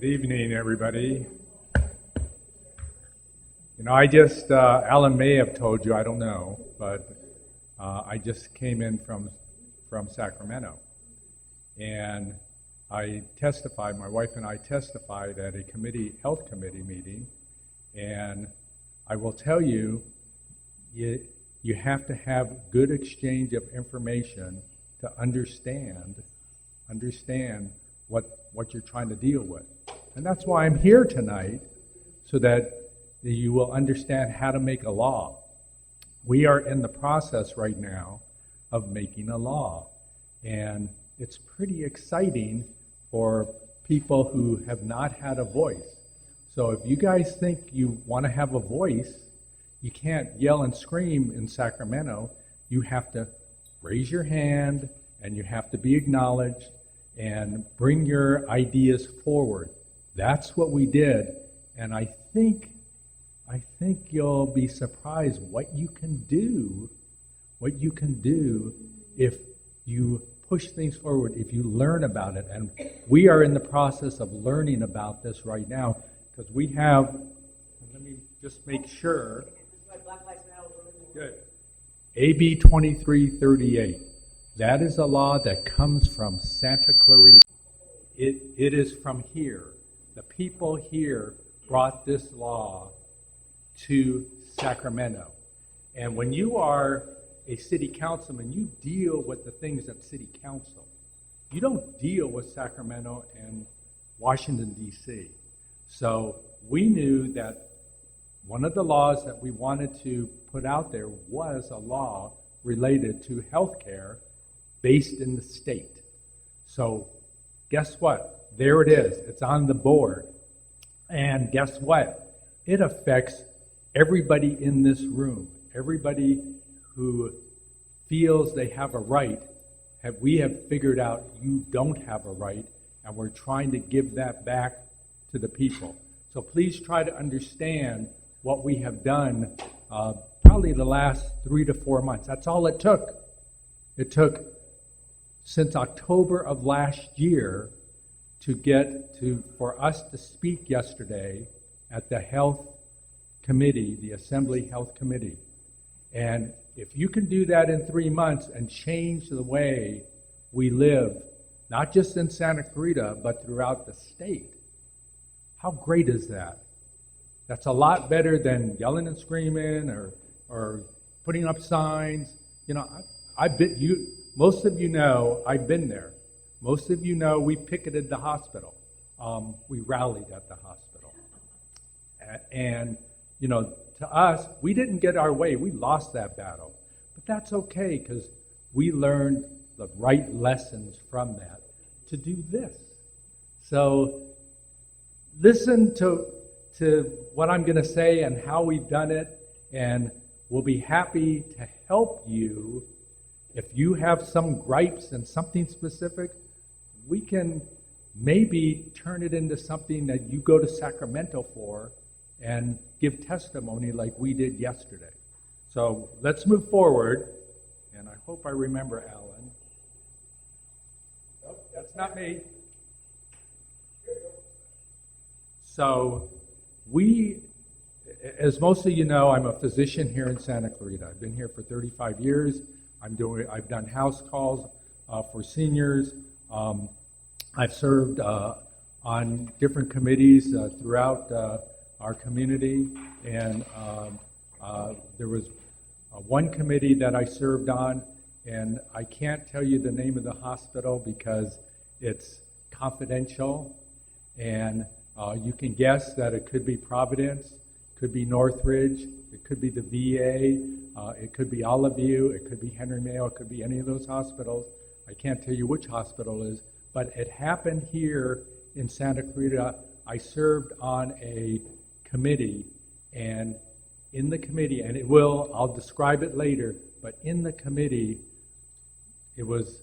Good evening, everybody. Alan may have told you, I don't know, but I just came in from Sacramento. And my wife and I testified at a health committee meeting, and I will tell you, you have to have good exchange of information to understand what you're trying to deal with. And that's why I'm here tonight, so that you will understand how to make a law. We are in the process right now of making a law, and it's pretty exciting for people who have not had a voice. So if you guys think you want to have a voice, you can't yell and scream in Sacramento. You have to raise your hand, and you have to be acknowledged, and bring your ideas forward. That's what we did, and I think you'll be surprised what you can do if you push things forward, if you learn about it. And we are in the process of learning about this right now, because we have, let me just make sure. Good. AB 2338. That is a law that comes from Santa Clarita. It is from here. The people here brought this law to Sacramento. And when you are a city councilman, you deal with the things at city council. You don't deal with Sacramento and Washington, D.C. So we knew that one of the laws that we wanted to put out there was a law related to health care based in the state. So guess what? There it is. It's on the board. And guess what? It affects everybody in this room. Everybody who feels they have a right. We have figured out you don't have a right, and we're trying to give that back to the people. So please try to understand what we have done probably the last 3 to 4 months. That's all it took. It took since October of last year for us to speak yesterday at the health committee, the Assembly Health Committee. And if you can do that in 3 months and change the way we live, not just in Santa Clarita, but throughout the state, how great is that? That's a lot better than yelling and screaming or putting up signs. Most of you know I've been there. Most of you know we picketed the hospital. We rallied at the hospital. And, to us, we didn't get our way. We lost that battle. But that's okay, because we learned the right lessons from that to do this. So listen to what I'm going to say and how we've done it, and we'll be happy to help you. If you have some gripes and something specific, we can maybe turn it into something that you go to Sacramento for and give testimony like we did yesterday. So let's move forward, and I hope I remember Alan. Nope, that's not me. So as most of you know, I'm a physician here in Santa Clarita. I've been here for 35 years. I've done house calls for seniors. I've served on different committees throughout our community, and there was one committee that I served on, and I can't tell you the name of the hospital because it's confidential, and you can guess that it could be Providence, could be Northridge, it could be the VA, it could be all of you, it could be Henry Mayo, it could be any of those hospitals. I can't tell you which hospital it is, but it happened here in Santa Clarita. I served on a committee, and in the committee, and I'll describe it later, but in the committee, it was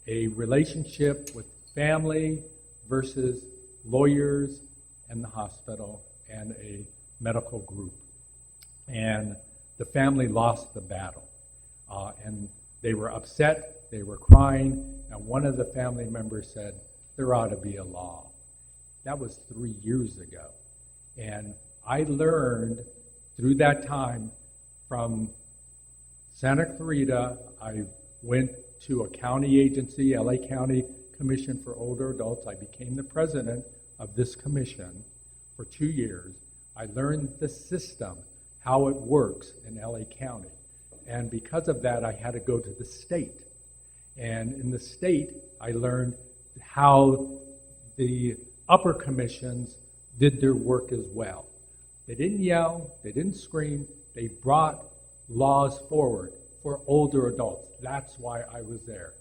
a relationship with family versus lawyers and the hospital and a medical group. And the family lost the battle. And they were upset, they were crying, and one of the family members said, there ought to be a law. That was 3 years ago. And I learned through that time from Santa Clarita. I went to a county agency, LA County Commission for Older Adults. I became the president of this commission for 2 years. I learned the system, how it works in LA County. And because of that, I had to go to the state. And in the state, I learned how the upper commissions did their work as well. They didn't yell, they didn't scream, they brought laws forward for older adults. That's why I was there.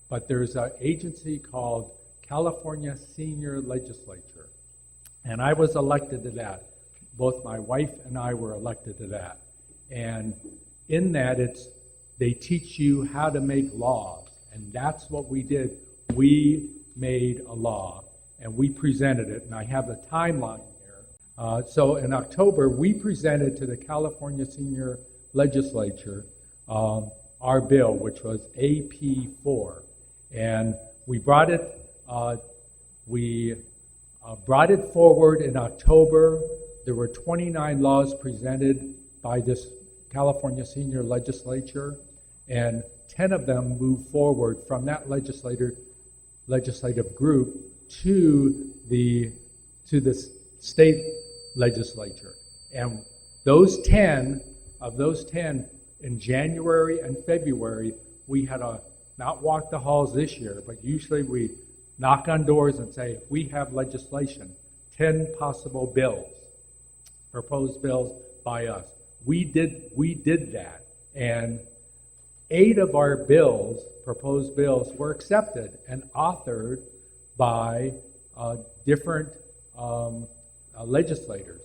But there's an agency called California Senior Legislature, and I was elected to that. Both my wife and I were elected to that. And in that, they teach you how to make laws, and that's what we did. We made a law, and we presented it, and I have the timeline here. So in October, we presented to the California Senior Legislature our bill, which was AP4, and we brought it forward in October. There were 29 laws presented by this California Senior Legislature, and 10 of them moved forward from that legislative group to the state legislature. And those 10, in January and February, we had not walk the halls this year, but usually we knock on doors and say, we have legislation, 10 possible bills, proposed bills by us. We did that, and 8 of our bills, proposed bills, were accepted and authored by different legislators.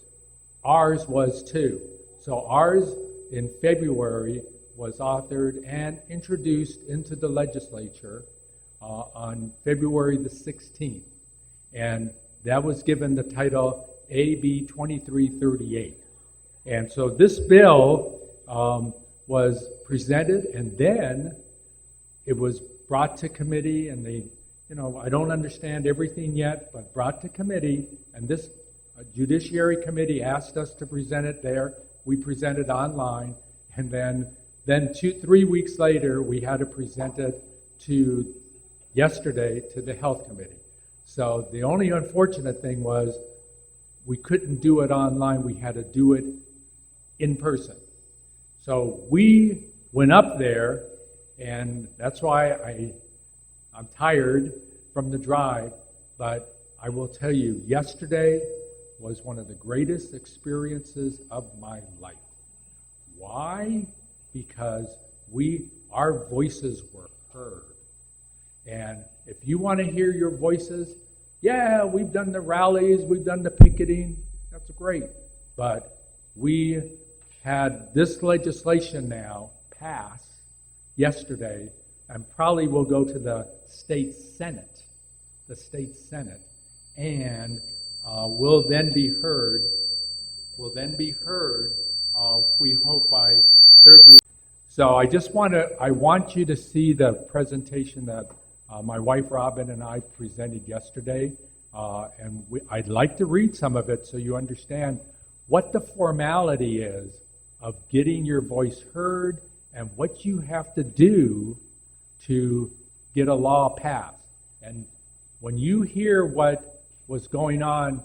Ours was too. So ours in February was authored and introduced into the legislature on February the 16th. And that was given the title AB 2338. And so this bill was presented, and then it was brought to committee, and I don't understand everything yet, but brought to committee, and this Judiciary Committee asked us to present it there. We presented online, and then 3 weeks later, we had to present it yesterday to the Health Committee. So the only unfortunate thing was we couldn't do it online. We had to do it in person. So we went up there, and that's why I'm tired from the drive, but I will tell you, yesterday was one of the greatest experiences of my life. Why? Because our voices were heard. And if you want to hear your voices, yeah, we've done the rallies, we've done the picketing, that's great. But we had this legislation now pass yesterday, and probably will go to the state Senate, and will then be heard, we hope, by their group. So I want you to see the presentation that my wife Robin and I presented yesterday, and I'd like to read some of it so you understand what the formality is of getting your voice heard and what you have to do to get a law passed. And when you hear what was going on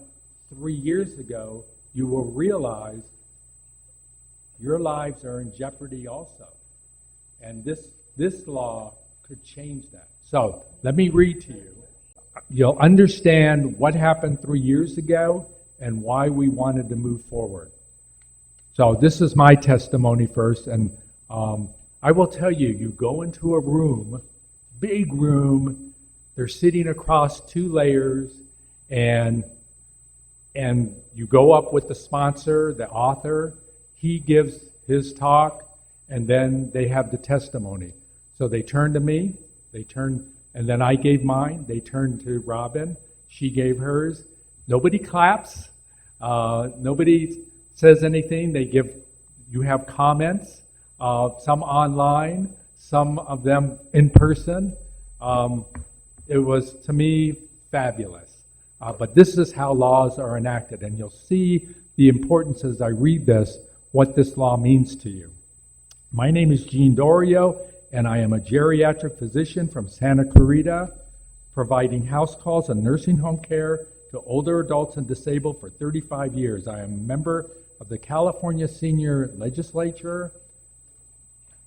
3 years ago, you will realize your lives are in jeopardy also. And this law could change that. So let me read to you. You'll understand what happened 3 years ago and why we wanted to move forward. So this is my testimony first, and I will tell you, you go into a room, big room, they're sitting across 2 layers, and you go up with the sponsor, the author, he gives his talk, and then they have the testimony. So they turn to me, and then I gave mine, they turned to Robin, she gave hers. Nobody claps, nobody says anything. You have comments, some online, some of them in person. It was, to me, fabulous. But this is how laws are enacted, and you'll see the importance as I read this, what this law means to you. My name is Dorio, and I am a geriatric physician from Santa Clarita, providing house calls and nursing home care to older adults and disabled for 35 years. I am a member of the California Senior Legislature,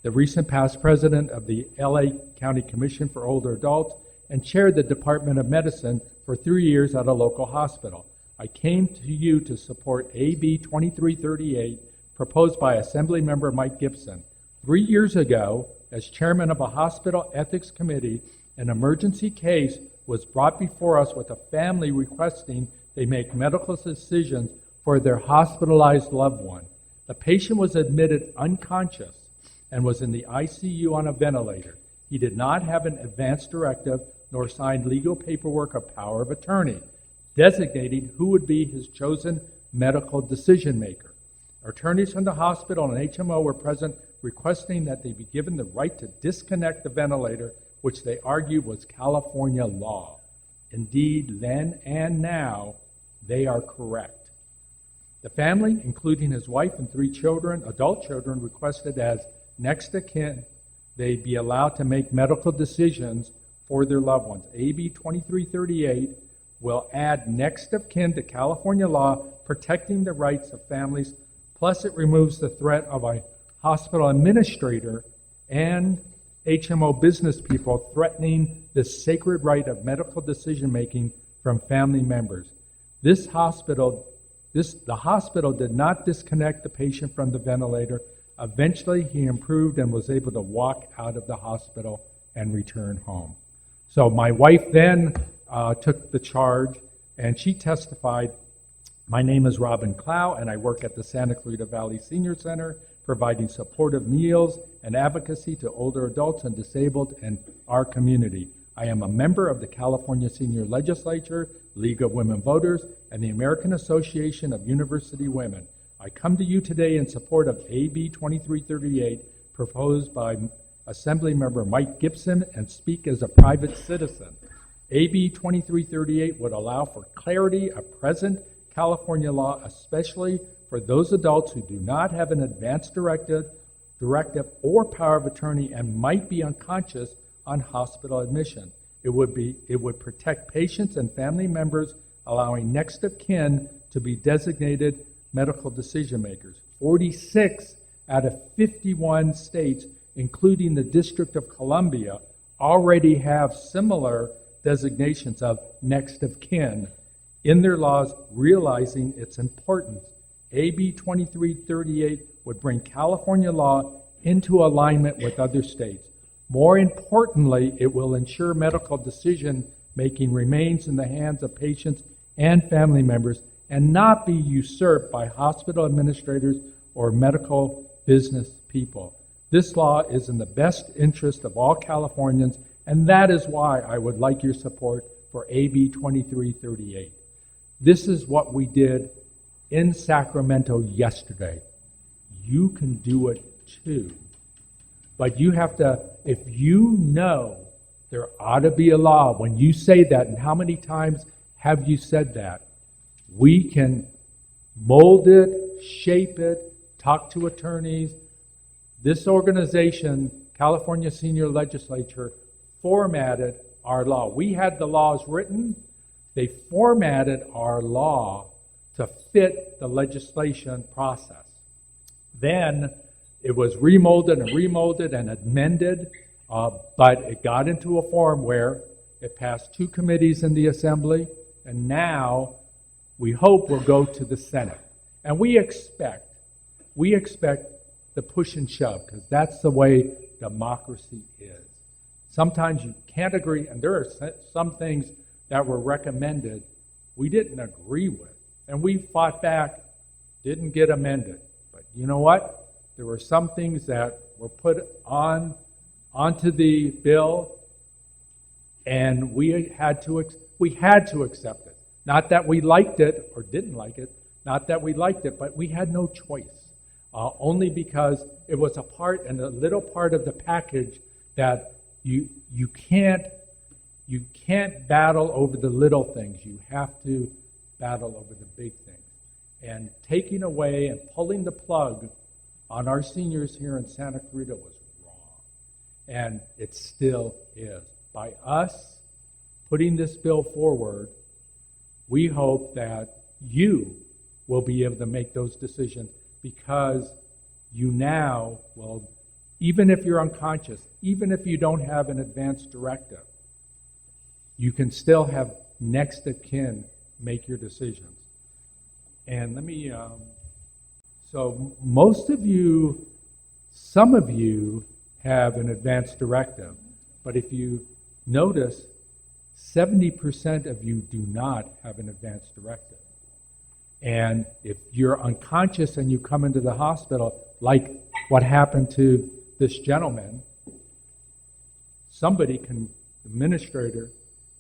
the recent past president of the LA County Commission for Older Adults, and chaired the Department of Medicine for 3 years at a local hospital. I came to you to support AB 2338, proposed by Assemblymember Mike Gibson. 3 years ago, as chairman of a hospital ethics committee, an emergency case was brought before us with a family requesting they make medical decisions for their hospitalized loved one. The patient was admitted unconscious and was in the ICU on a ventilator. He did not have an advance directive nor signed legal paperwork of power of attorney, designating who would be his chosen medical decision maker. Attorneys from the hospital and HMO were present, requesting that they be given the right to disconnect the ventilator, which they argued was California law. Indeed, then and now, they are correct. The family, including his wife and 3 children, adult children, requested as next of kin they be allowed to make medical decisions for their loved ones. AB 2338 will add next of kin to California law, protecting the rights of families, plus it removes the threat of a hospital administrator and HMO business people threatening the sacred right of medical decision-making from family members. The hospital did not disconnect the patient from the ventilator. Eventually, he improved and was able to walk out of the hospital and return home. So my wife then took the charge, and she testified. My name is Robin Clow, and I work at the Santa Clarita Valley Senior Center, providing supportive meals and advocacy to older adults and disabled in our community. I am a member of the California Senior Legislature, League of Women Voters, and the American Association of University Women. I come to you today in support of AB 2338, proposed by Assemblymember Mike Gibson, and speak as a private citizen. AB 2338 would allow for clarity of present California law, especially for those adults who do not have an advance directive or power of attorney and might be unconscious on hospital admission. It would protect patients and family members, allowing next of kin to be designated medical decision makers. 46 out of 51 states, including the District of Columbia, already have similar designations of next of kin in their laws, realizing its importance. AB 2338 would bring California law into alignment with other states. More importantly, it will ensure medical decision-making remains in the hands of patients and family members and not be usurped by hospital administrators or medical business people. This law is in the best interest of all Californians, and that is why I would like your support for AB 2338. This is what we did in Sacramento yesterday. You can do it too. But you have to, if you know there ought to be a law, when you say that, and how many times have you said that? We can mold it, shape it, talk to attorneys. This organization, California Senior Legislature, formatted our law. We had the laws written. They formatted our law to fit the legislation process. Then it was remolded and amended, but it got into a form where it passed 2 committees in the Assembly, and now we hope will go to the Senate. And we expect the push and shove, because that's the way democracy is. Sometimes you can't agree, and there are some things that were recommended we didn't agree with. And we fought back, didn't get amended. But you know what? There were some things that were put onto the bill, and we had to accept it. Not that we liked it or didn't like it, not that we liked it, but we had no choice. Only because it was a little part of the package that you can't You can't battle over the little things. You have to battle over the big things. And taking away and pulling the plug on our seniors here in Santa Clarita was wrong. And it still is. By us putting this bill forward, we hope that you will be able to make those decisions, because you now will, even if you're unconscious, even if you don't have an advance directive, you can still have next of kin make your decisions. And let me, so most of you, some of you have an advance directive, but if you notice, 70% of you do not have an advance directive. And if you're unconscious and you come into the hospital, like what happened to this gentleman, somebody can, administrator,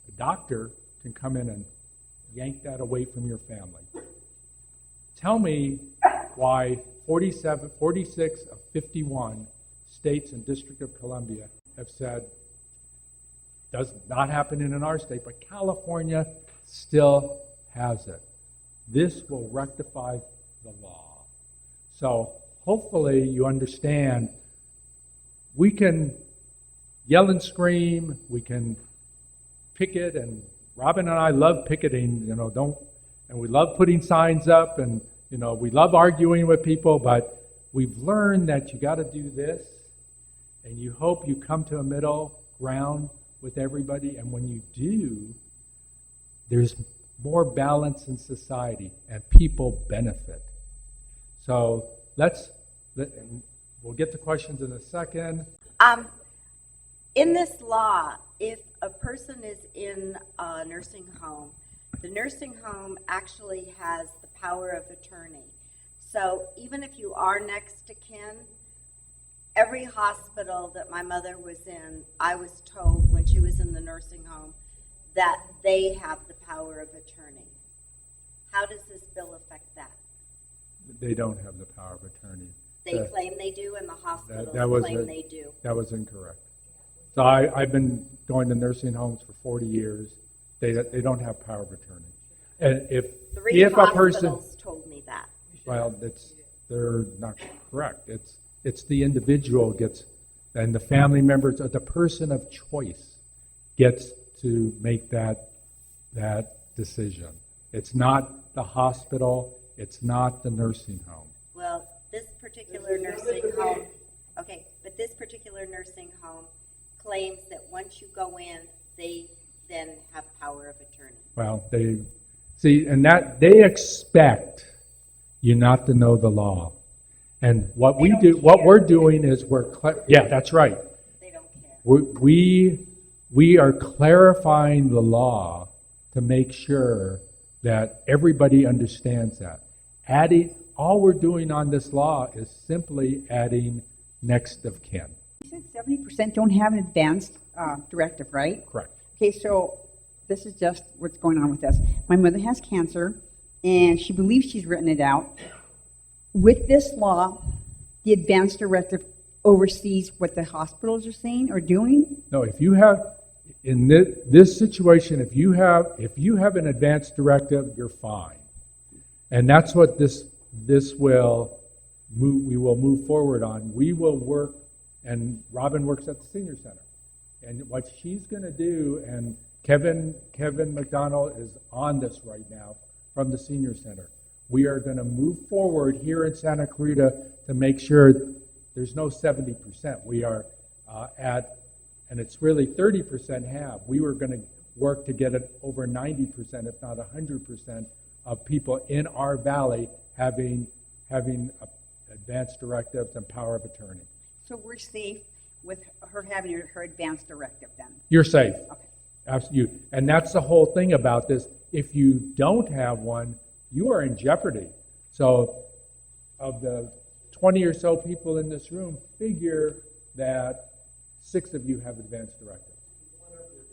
a doctor, can come in and yank that away from your family. Tell me why 46 of 51 states and District of Columbia have said, does not happen in our state, but California still has it. This will rectify the law. So hopefully you understand, we can yell and scream, we can picket, and Robin and I love picketing, and we love putting signs up, and we love arguing with people, but we've learned that you got to do this, and you hope you come to a middle ground with everybody, and when you do, there's more balance in society, and people benefit. So we'll get to questions in a second. In this law, if a person is in a nursing home, the nursing home actually has the power of attorney. So even if you are next to kin, every hospital that my mother was in, I was told when she was in the nursing home that they have the power of attorney. How does this bill affect that? They don't have the power of attorney. They claim they do, and the hospitals claim they do. That was incorrect. So I've been going to nursing homes for 40 years. They don't have power of attorney. And if a person told me that. Well, they're not correct. It's the individual gets, and the family members, or the person of choice gets to make that decision. It's not the hospital. It's not the nursing home. Well, this particular nursing home, but this particular nursing home claims that once you go in, they then have power of attorney. Well, they expect you not to know the law. And what we're doing is that's right. They don't care. We are clarifying the law to make sure that everybody understands that. All we're doing on this law is simply adding next of kin. You said 70% don't have an advanced directive, right? Correct. Okay, so this is just what's going on with us. My mother has cancer, and she believes she's written it out. With this law, the advanced directive oversees what the hospitals are saying or doing? No, if you have, in this situation, if you have an advanced directive, you're fine. And that's what we will move forward on. We will work, and Robin works at the senior center. And what she's going to do, and Kevin McDonald is on this right now from the senior center. We are going to move forward here in Santa Clarita to make sure there's no 70%. We are and it's really 30% have. We were going to work to get it over 90%, if not 100%, of people in our valley having advanced directives and power of attorney. So we're safe with her having her advanced directive then? You're safe. Okay. Absolutely. And that's the whole thing about this. If you don't have one, you are in jeopardy. So of the 20 or so people in this room, figure that 6 of you have advanced directives.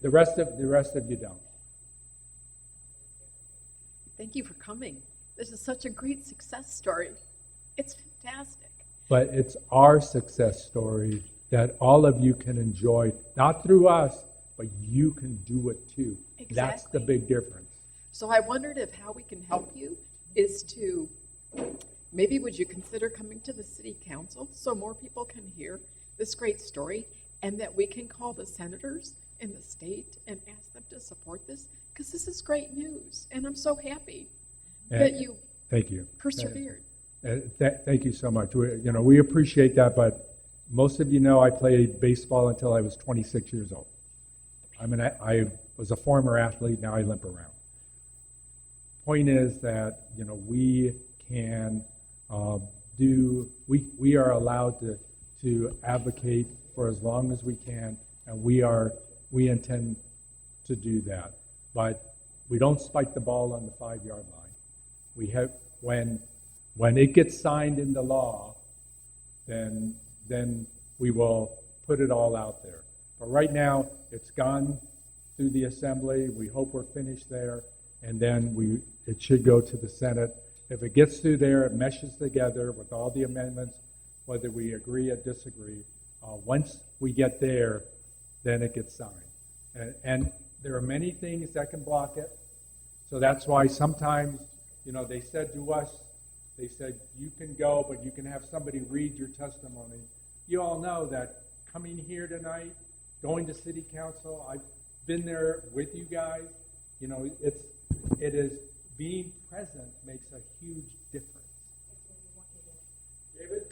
The rest of you don't. Thank you for coming. This is such a great success story. It's fantastic. But it's our success story that all of you can enjoy, not through us, but you can do it too. That's the Exactly. big difference. So I wondered if how we can help you is to, maybe would you consider coming to the city council so more people can hear this great story, and that we can call the senators in the state and ask them to support this? Because this is great news, and I'm so happy that And- you Thank you. persevered. Thank you so much. We appreciate that, but most of you know I played baseball until I was 26 years old. I was a former athlete, now I limp around. Point is that, we can we are allowed to advocate for as long as we can, and we intend to do that. But we don't spike the ball on the 5-yard line. We have, when it gets signed into law, then we will put it all out there. But right now, it's gone through the assembly. We hope we're finished there, and then it should go to the Senate. If it gets through there, it meshes together with all the amendments, whether we agree or disagree. Once we get there, then it gets signed. And there are many things that can block it. So that's why sometimes, they said to us, they said, you can go, but you can have somebody read your testimony. You all know that coming here tonight, going to city council, I've been there with you guys. It is being present makes a huge difference. David?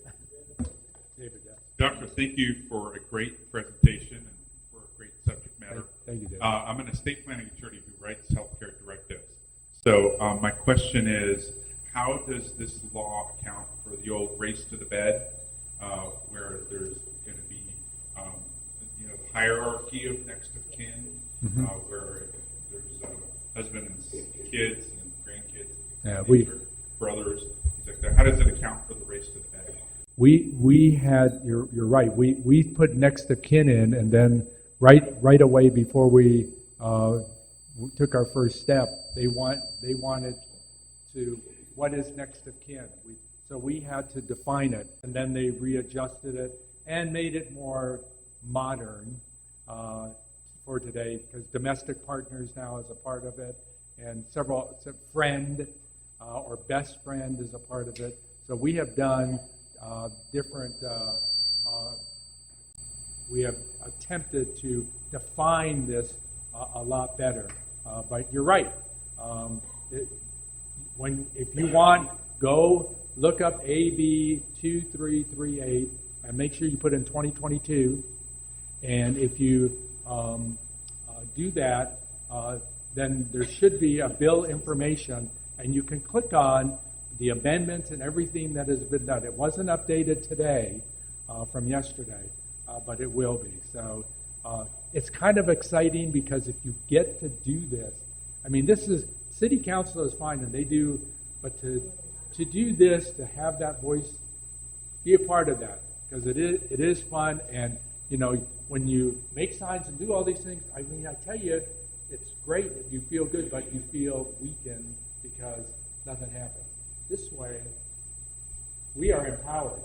David, yes. Doctor, thank you for a great presentation and for a great subject matter. Thank you, David. I'm an estate planning attorney who writes healthcare directives. So my question is, how does this law account for the old race to the bed, where there's going to be, the hierarchy of next of kin, where there's husband and kids and grandkids, brothers, things like that. How does it account for the race to the bed? We had, you're right, we put next of kin in, and then right away before we took our first step, they wanted to, what is next of kin? So we had to define it, and then they readjusted it and made it more modern for today, because domestic partners now is a part of it, and friend or best friend is a part of it. So we have done different, we have attempted to define this a lot better. But you're right. If you want, go look up AB2338 and make sure you put in 2022. And if you do that, then there should be a bill information, and you can click on the amendments and everything that has been done. It wasn't updated today from yesterday, but it will be. So it's kind of exciting, because if you get to do this, this is, city council is fine, and they do, but to do this, to have that voice, be a part of that, because it is fun. And when you make signs and do all these things, I tell you, it's great if you feel good, but you feel weakened because nothing happens. This way, we are empowered.